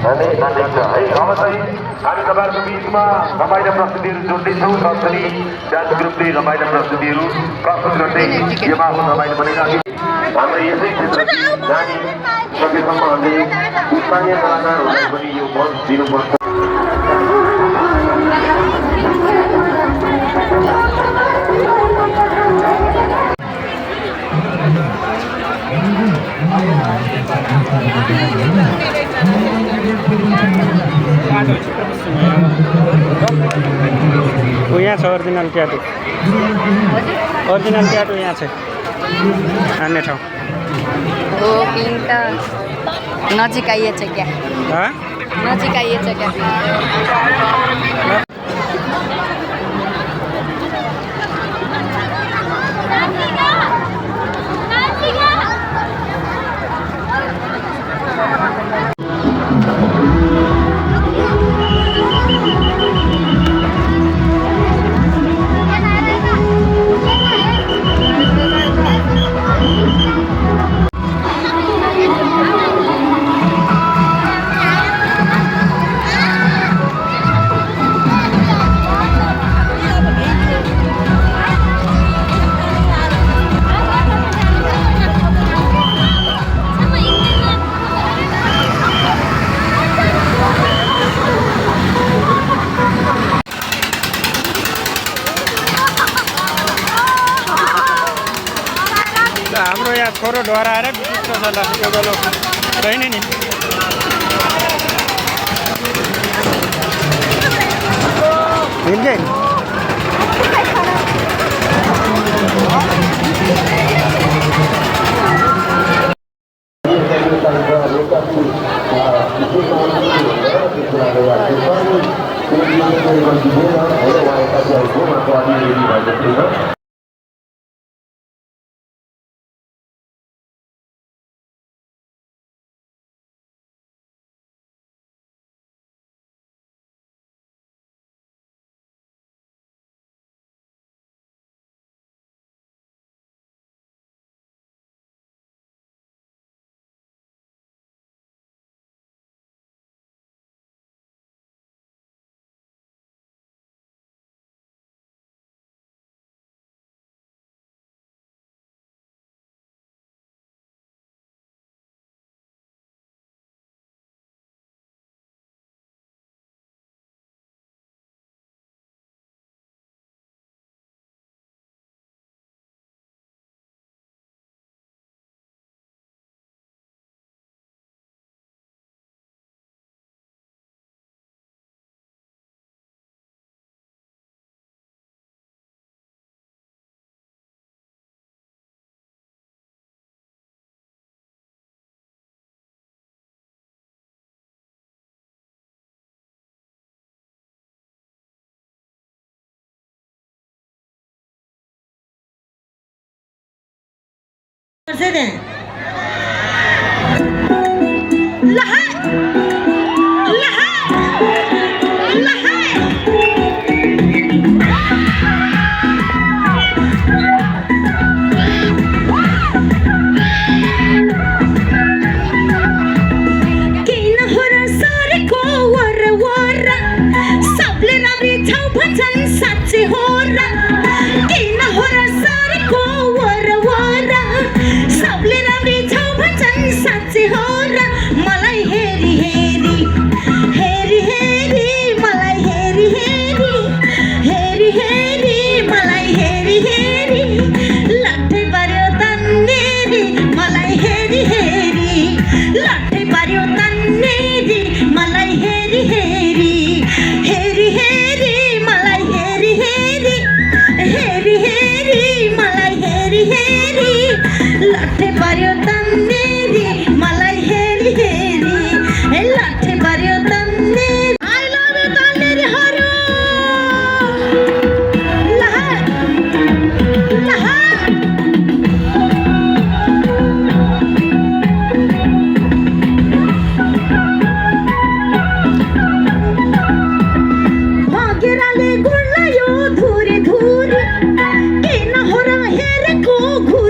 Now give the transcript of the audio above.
अनि है अब चाहिँ हामी तपाईँहरूको बिचमा रमाइलो प्रस्तुतिहरू जोड्दैछौँ र पनि डान्स ग्रुपले रमाइलो प्रस्तुतिहरू प्रस्तुत गर्दै यो आफ्नो रमाइलो बनाइरहेको हाम्रो यसै क्षेत्रकी नानी सकेसम्म हामीले स्थानीय कलाकारहरूलाई पनि यो मञ्च दिनुपर्छ। यहाँ छ ओरिजिनल ट्याटू यहाँ छ अन्य ठाउँ हो पिङ त नजिक आइएछ क्या नजिक आइएछ क्या हाम्रो यहाँ छोरो डराएर विचित्र छ ल यो गलो छैन नि हिँड्दै से दें धूरे धूरे खुसी